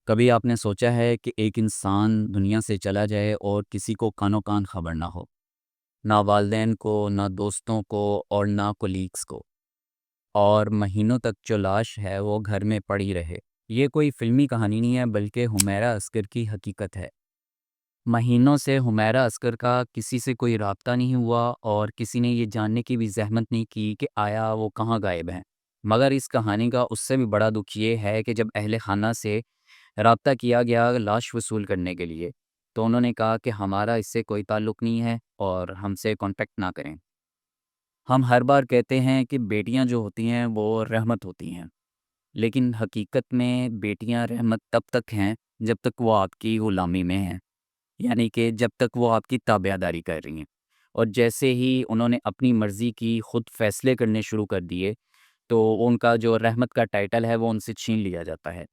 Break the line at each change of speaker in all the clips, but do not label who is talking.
کبھی آپ نے سوچا ہے کہ ایک انسان دنیا سے چلا جائے اور کسی کو کانوں کان خبر نہ ہو؟ نہ والدین کو، نہ دوستوں کو، اور نہ کولیگس کو، اور مہینوں تک جو لاش ہے وہ گھر میں پڑی رہے۔ یہ کوئی فلمی کہانی نہیں ہے بلکہ حمیرہ عسکر کی حقیقت ہے۔ مہینوں سے حمیرہ عسکر کا کسی سے کوئی رابطہ نہیں ہوا اور کسی نے یہ جاننے کی بھی زحمت نہیں کی کہ آیا وہ کہاں غائب ہیں۔ مگر اس کہانی کا اس سے بھی بڑا دکھ یہ ہے کہ جب اہل خانہ سے رابطہ کیا گیا لاش وصول کرنے کے لیے، تو انہوں نے کہا کہ ہمارا اس سے کوئی تعلق نہیں ہے اور ہم سے کانٹیکٹ نہ کریں۔ ہم ہر بار کہتے ہیں کہ بیٹیاں جو ہوتی ہیں وہ رحمت ہوتی ہیں، لیکن حقیقت میں بیٹیاں رحمت تب تک ہیں جب تک وہ آپ کی غلامی میں ہیں، یعنی کہ جب تک وہ آپ کی تابعداری کر رہی ہیں، اور جیسے ہی انہوں نے اپنی مرضی کی خود فیصلے کرنے شروع کر دیے تو ان کا جو رحمت کا ٹائٹل ہے وہ ان سے چھین لیا جاتا ہے۔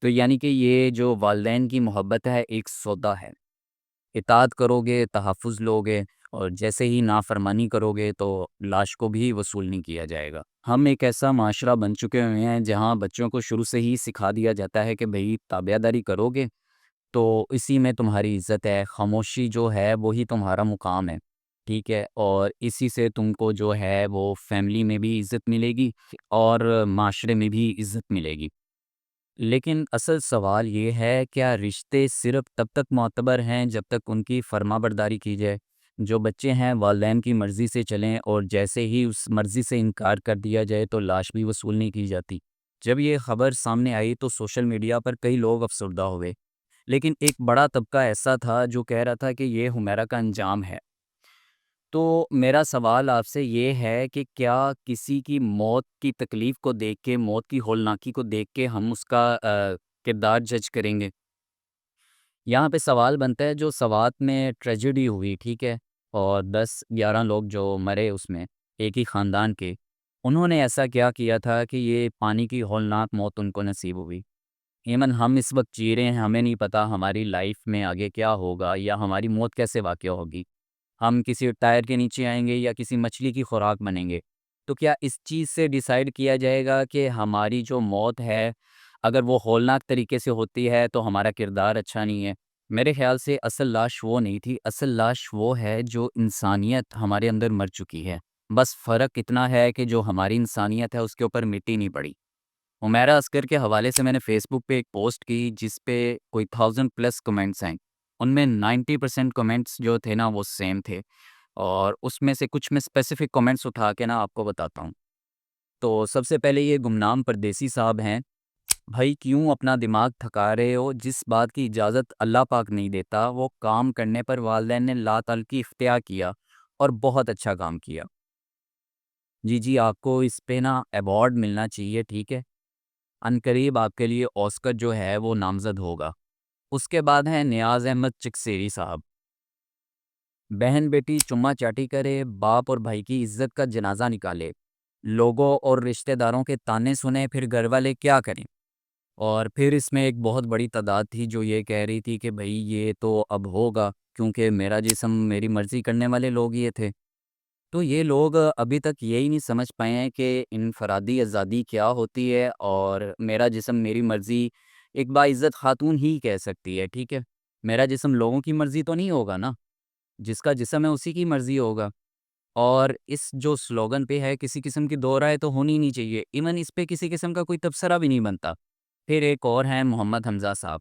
تو یعنی کہ یہ جو والدین کی محبت ہے ایک سودا ہے، اطاعت کرو گے تحفظ لو گے، اور جیسے ہی نافرمانی کرو گے تو لاش کو بھی وصول نہیں کیا جائے گا۔ ہم ایک ایسا معاشرہ بن چکے ہوئے ہیں جہاں بچوں کو شروع سے ہی سکھا دیا جاتا ہے کہ بھئی تابعداری کرو گے تو اسی میں تمہاری عزت ہے، خاموشی جو ہے وہی تمہارا مقام ہے، ٹھیک ہے، اور اسی سے تم کو جو ہے وہ فیملی میں بھی عزت ملے گی اور معاشرے میں بھی عزت ملے گی۔ لیکن اصل سوال یہ ہے، کیا رشتے صرف تب تک معتبر ہیں جب تک ان کی فرما برداری کی جائے؟ جو بچے ہیں والدین کی مرضی سے چلیں اور جیسے ہی اس مرضی سے انکار کر دیا جائے تو لاش بھی وصول نہیں کی جاتی۔ جب یہ خبر سامنے آئی تو سوشل میڈیا پر کئی لوگ افسردہ ہوئے، لیکن ایک بڑا طبقہ ایسا تھا جو کہہ رہا تھا کہ یہ حمیرہ کا انجام ہے۔ تو میرا سوال آپ سے یہ ہے کہ کیا کسی کی موت کی تکلیف کو دیکھ کے، موت کی ہولناکی کو دیکھ کے ہم اس کا کردار جج کریں گے؟ یہاں پہ سوال بنتا ہے، جو سوات میں ٹریجڈی ہوئی، ٹھیک ہے، اور 10-11 لوگ جو مرے اس میں ایک ہی خاندان کے، انہوں نے ایسا کیا کیا تھا کہ یہ پانی کی ہولناک موت ان کو نصیب ہوئی۔ ایمن ہم اس وقت جی رہے ہیں، ہمیں نہیں پتا ہماری لائف میں آگے کیا ہوگا یا ہماری موت کیسے واقع ہوگی۔ ہم کسی ٹائر کے نیچے آئیں گے یا کسی مچھلی کی خوراک بنیں گے؟ تو کیا اس چیز سے ڈیسائیڈ کیا جائے گا کہ ہماری جو موت ہے اگر وہ ہولناک طریقے سے ہوتی ہے تو ہمارا کردار اچھا نہیں ہے؟ میرے خیال سے اصل لاش وہ نہیں تھی، اصل لاش وہ ہے جو انسانیت ہمارے اندر مر چکی ہے۔ بس فرق اتنا ہے کہ جو ہماری انسانیت ہے اس کے اوپر مٹی نہیں پڑی۔ حمیرہ عسکر کے حوالے سے میں نے فیس بک پہ ایک پوسٹ کی جس پہ کوئی 1000+ کمنٹس ہیں، ان میں 90% کمنٹس جو تھے نا وہ سیم تھے، اور اس میں سے کچھ میں اسپیسیفک کمنٹس اٹھا کے نا آپ کو بتاتا ہوں۔ تو سب سے پہلے یہ گمنام پردیسی صاحب ہیں، بھائی کیوں اپنا دماغ تھکا رہے ہو؟ جس بات کی اجازت اللہ پاک نہیں دیتا وہ کام کرنے پر والدین نے لا تعلقی اختیار کیا، اور بہت اچھا کام کیا۔ جی آپ کو اس پہ نا ایوارڈ ملنا چاہیے، ٹھیک ہے، عنقریب آپ کے لیے آسکر جو ہے وہ نامزد ہوگا۔ اس کے بعد ہیں نیاز احمد چکسیری صاحب، بہن بیٹی چما چاٹی کرے، باپ اور بھائی کی عزت کا جنازہ نکالے، لوگوں اور رشتہ داروں کے تانے سنے، پھر گھر والے کیا کریں؟ اور پھر اس میں ایک بہت بڑی تعداد تھی جو یہ کہہ رہی تھی کہ بھئی یہ تو اب ہوگا کیونکہ میرا جسم میری مرضی کرنے والے لوگ یہ تھے۔ تو یہ لوگ ابھی تک یہی نہیں سمجھ پائے ہیں کہ انفرادی آزادی کیا ہوتی ہے، اور میرا جسم میری مرضی ایک باعزت خاتون ہی کہہ سکتی ہے، ٹھیک ہے، میرا جسم لوگوں کی مرضی تو نہیں ہوگا نا، جس کا جسم ہے اسی کی مرضی ہوگا۔ اور اس جو سلوگن پہ ہے کسی قسم کی دو رائے تو ہونی نہیں چاہیے، ایون اس پہ کسی قسم کا کوئی تبصرہ بھی نہیں بنتا۔ پھر ایک اور ہیں محمد حمزہ صاحب،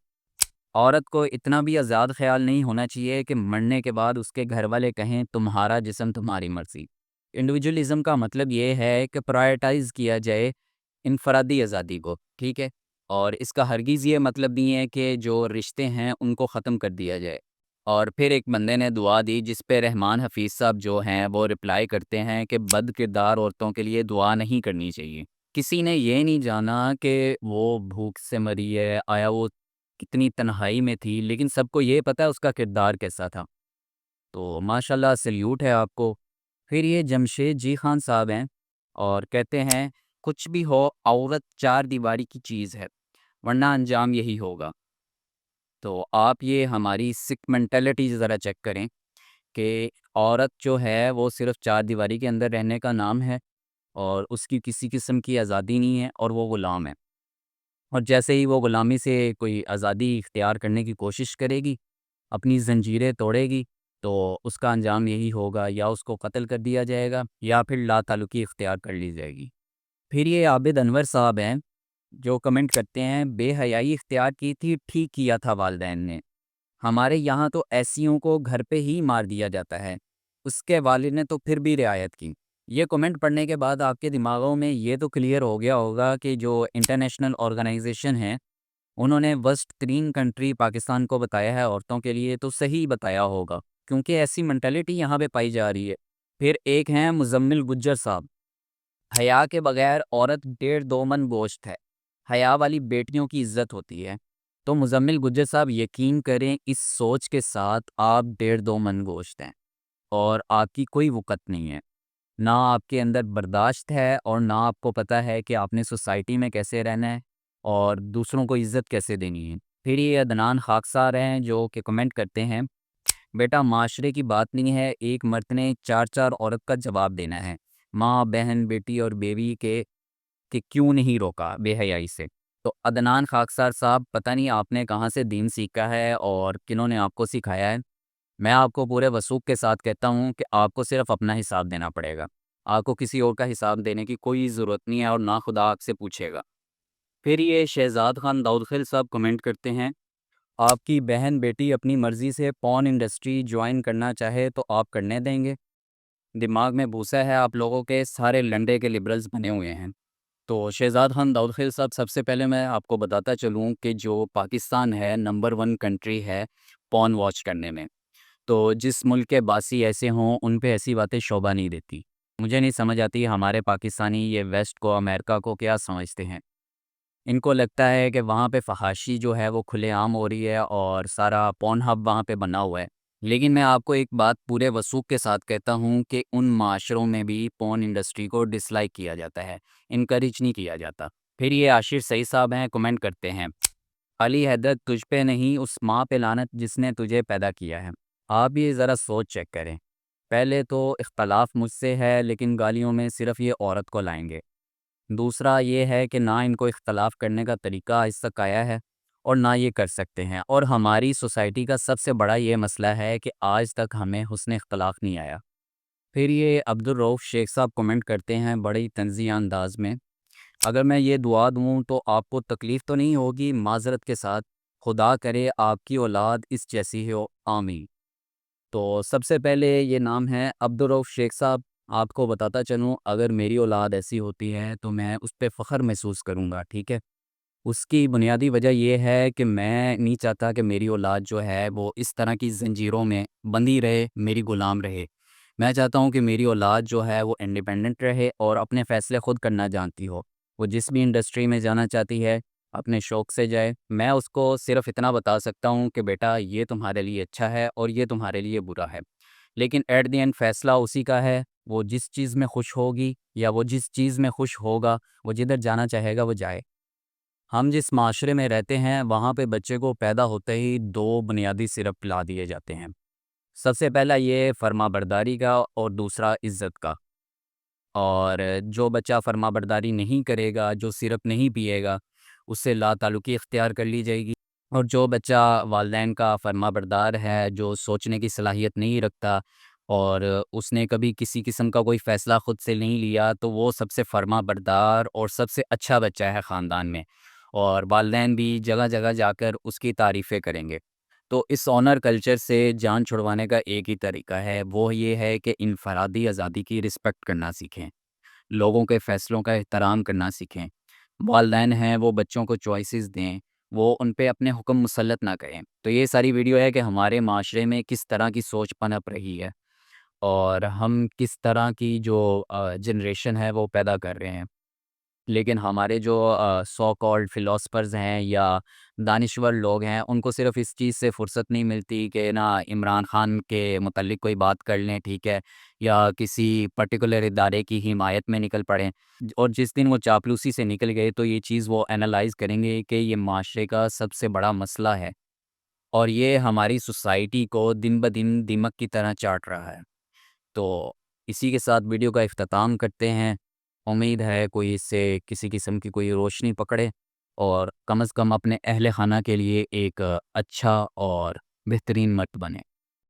عورت کو اتنا بھی آزاد خیال نہیں ہونا چاہیے کہ مرنے کے بعد اس کے گھر والے کہیں تمہارا جسم تمہاری مرضی۔ انڈیویجولزم کا مطلب یہ ہے کہ پرائرٹائز کیا جائے انفرادی آزادی کو، ٹھیک ہے، اور اس کا ہرگز یہ مطلب نہیں ہے کہ جو رشتے ہیں ان کو ختم کر دیا جائے۔ اور پھر ایک بندے نے دعا دی جس پہ رحمان حفیظ صاحب جو ہیں وہ رپلائی کرتے ہیں کہ بد کردار عورتوں کے لیے دعا نہیں کرنی چاہیے۔ کسی نے یہ نہیں جانا کہ وہ بھوک سے مری ہے، آیا وہ کتنی تنہائی میں تھی، لیکن سب کو یہ پتہ ہے اس کا کردار کیسا تھا۔ تو ماشاءاللہ سلیوٹ ہے آپ کو۔ پھر یہ جمشید جی خان صاحب ہیں، اور کہتے ہیں کچھ بھی ہو عورت چار دیواری کی چیز ہے، ورنہ انجام یہی ہوگا۔ تو آپ یہ ہماری سکھ مینٹلٹی ذرا چیک کریں کہ عورت جو ہے وہ صرف چار دیواری کے اندر رہنے کا نام ہے، اور اس کی کسی قسم کی آزادی نہیں ہے، اور وہ غلام ہے۔ اور جیسے ہی وہ غلامی سے کوئی آزادی اختیار کرنے کی کوشش کرے گی، اپنی زنجیریں توڑے گی، تو اس کا انجام یہی ہوگا، یا اس کو قتل کر دیا جائے گا یا پھر لا تعلقی اختیار کر لی جائے گی۔ پھر یہ عابد انور صاحب ہیں جو کمنٹ کرتے ہیں، بے حیائی اختیار کی تھی، ٹھیک کیا تھا والدین نے۔ ہمارے یہاں تو ایسیوں کو گھر پہ ہی مار دیا جاتا ہے، اس کے والد نے تو پھر بھی رعایت کی۔ یہ کمنٹ پڑھنے کے بعد آپ کے دماغوں میں یہ تو کلیئر ہو گیا ہوگا کہ جو انٹرنیشنل آرگنائزیشن ہے انہوں نے ورسٹ ترین کنٹری پاکستان کو بتایا ہے عورتوں کے لیے، تو صحیح بتایا ہوگا، کیونکہ ایسی مینٹلٹی یہاں پہ پائی جا رہی ہے۔ پھر ایک ہیں مزمل گجر صاحب، حیا کے بغیر عورت 1.5 من گوشت ہے، حیا والی بیٹیوں کی عزت ہوتی ہے۔ تو مزمل گجر صاحب یقین کریں، اس سوچ کے ساتھ آپ 1.5 من گوشت ہیں اور آپ کی کوئی وقت نہیں ہے، نہ آپ کے اندر برداشت ہے اور نہ آپ کو پتہ ہے کہ آپ نے سوسائٹی میں کیسے رہنا ہے اور دوسروں کو عزت کیسے دینی ہے۔ پھر یہ عدنان خاکسار ہیں جو کہ کمنٹ کرتے ہیں، بیٹا معاشرے کی بات نہیں ہے، ایک مرد نے 4 عورت کا جواب دینا ہے، ماں، بہن، بیٹی اور بیوی کے، کہ کیوں نہیں روکا بے حیائی سے۔ تو عدنان خاکسار صاحب، پتہ نہیں آپ نے کہاں سے دین سیکھا ہے اور کنہوں نے آپ کو سکھایا ہے۔ میں آپ کو پورے وثوق کے ساتھ کہتا ہوں کہ آپ کو صرف اپنا حساب دینا پڑے گا، آپ کو کسی اور کا حساب دینے کی کوئی ضرورت نہیں ہے اور نہ خدا آپ سے پوچھے گا۔ پھر یہ شہزاد خان داؤد خیل صاحب کمنٹ کرتے ہیں، آپ کی بہن بیٹی اپنی مرضی سے پون انڈسٹری جوائن کرنا چاہے تو آپ کرنے دیں گے؟ دماغ میں بھوسا ہے آپ لوگوں کے، سارے لنڈے کے لبرلز بنے ہوئے ہیں۔ تو شہزاد خان داؤد خیل صاحب، سب سے پہلے میں آپ کو بتاتا چلوں کہ جو پاکستان ہے نمبر 1 کنٹری ہے پون واچ کرنے میں، تو جس ملک کے باسی ایسے ہوں ان پہ ایسی باتیں شوبھا نہیں دیتی۔ مجھے نہیں سمجھ آتی ہمارے پاکستانی یہ ویسٹ کو، امریکہ کو کیا سمجھتے ہیں۔ ان کو لگتا ہے کہ وہاں پہ فحاشی جو ہے وہ کھلے عام ہو رہی ہے اور سارا پون ہب وہاں پہ بنا ہوا ہے۔ لیکن میں آپ کو ایک بات پورے وثوق کے ساتھ کہتا ہوں کہ ان معاشروں میں بھی پون انڈسٹری کو ڈس لائک کیا جاتا ہے، انکریج نہیں کیا جاتا۔ پھر یہ عاشر سعید صاحب ہیں، کمنٹ کرتے ہیں، علی حیدر تجھ پہ نہیں، اس ماں پہ لعنت جس نے تجھے پیدا کیا ہے۔ آپ یہ ذرا سوچ چیک کریں، پہلے تو اختلاف مجھ سے ہے لیکن گالیوں میں صرف یہ عورت کو لائیں گے۔ دوسرا یہ ہے کہ نہ ان کو اختلاف کرنے کا طریقہ آج تک آیا ہے اور نہ یہ کر سکتے ہیں، اور ہماری سوسائٹی کا سب سے بڑا یہ مسئلہ ہے کہ آج تک ہمیں حسن اختلاف نہیں آیا۔ پھر یہ عبدالرؤف شیخ صاحب کمنٹ کرتے ہیں بڑی طنزیہ انداز میں، اگر میں یہ دعا دوں تو آپ کو تکلیف تو نہیں ہوگی، معذرت کے ساتھ، خدا کرے آپ کی اولاد اس جیسی ہو، آمین۔ تو سب سے پہلے یہ نام ہے عبدالرؤف شیخ صاحب، آپ کو بتاتا چلوں اگر میری اولاد ایسی ہوتی ہے تو میں اس پہ فخر محسوس کروں گا، ٹھیک ہے۔ اس کی بنیادی وجہ یہ ہے کہ میں نہیں چاہتا کہ میری اولاد جو ہے وہ اس طرح کی زنجیروں میں بندھی رہے، میری غلام رہے۔ میں چاہتا ہوں کہ میری اولاد جو ہے وہ انڈیپینڈنٹ رہے اور اپنے فیصلے خود کرنا جانتی ہو، وہ جس بھی انڈسٹری میں جانا چاہتی ہے اپنے شوق سے جائے۔ میں اس کو صرف اتنا بتا سکتا ہوں کہ بیٹا یہ تمہارے لیے اچھا ہے اور یہ تمہارے لیے برا ہے، لیکن ایٹ دی اینڈ فیصلہ اسی کا ہے، وہ جس چیز میں خوش ہوگی یا وہ جس چیز میں خوش ہوگا، وہ جدھر جانا چاہے گا وہ جائے۔ ہم جس معاشرے میں رہتے ہیں وہاں پہ بچے کو پیدا ہوتے ہی 2 بنیادی سرپ پلا دیے جاتے ہیں، سب سے پہلا یہ فرما برداری کا اور دوسرا عزت کا۔ اور جو بچہ فرما برداری نہیں کرے گا، جو سرپ نہیں پیے گا، اس سے لا تعلقی اختیار کر لی جائے گی۔ اور جو بچہ والدین کا فرما بردار ہے، جو سوچنے کی صلاحیت نہیں رکھتا اور اس نے کبھی کسی قسم کا کوئی فیصلہ خود سے نہیں لیا، تو وہ سب سے فرما بردار اور سب سے اچھا بچہ ہے خاندان میں، اور والدین بھی جگہ جگہ جا کر اس کی تعریفیں کریں گے۔ تو اس آنر کلچر سے جان چھڑوانے کا ایک ہی طریقہ ہے، وہ یہ ہے کہ انفرادی آزادی کی رسپیکٹ کرنا سیکھیں، لوگوں کے فیصلوں کا احترام کرنا سیکھیں۔ والدین ہیں وہ بچوں کو چوائسیز دیں، وہ ان پہ اپنے حکم مسلط نہ کریں۔ تو یہ ساری ویڈیو ہے کہ ہمارے معاشرے میں کس طرح کی سوچ پنپ رہی ہے اور ہم کس طرح کی جو جنریشن ہے وہ پیدا کر رہے ہیں۔ لیکن ہمارے جو سو کالڈ فلاسفرز ہیں یا دانشور لوگ ہیں، ان کو صرف اس چیز سے فرصت نہیں ملتی کہ نا عمران خان کے متعلق کوئی بات کر لیں، ٹھیک ہے، یا کسی پرٹیکولر ادارے کی حمایت میں نکل پڑیں، اور جس دن وہ چاپلوسی سے نکل گئے تو یہ چیز وہ انالائز کریں گے کہ یہ معاشرے کا سب سے بڑا مسئلہ ہے اور یہ ہماری سوسائٹی کو دن بدن دیمک کی طرح چاٹ رہا ہے۔ تو اسی کے ساتھ ویڈیو کا اختتام کرتے ہیں، امید ہے کوئی اس سے کسی قسم کی کوئی روشنی پکڑے، اور کم از کم اپنے اہل خانہ کے لیے ایک اچھا اور بہترین مرد بنیں۔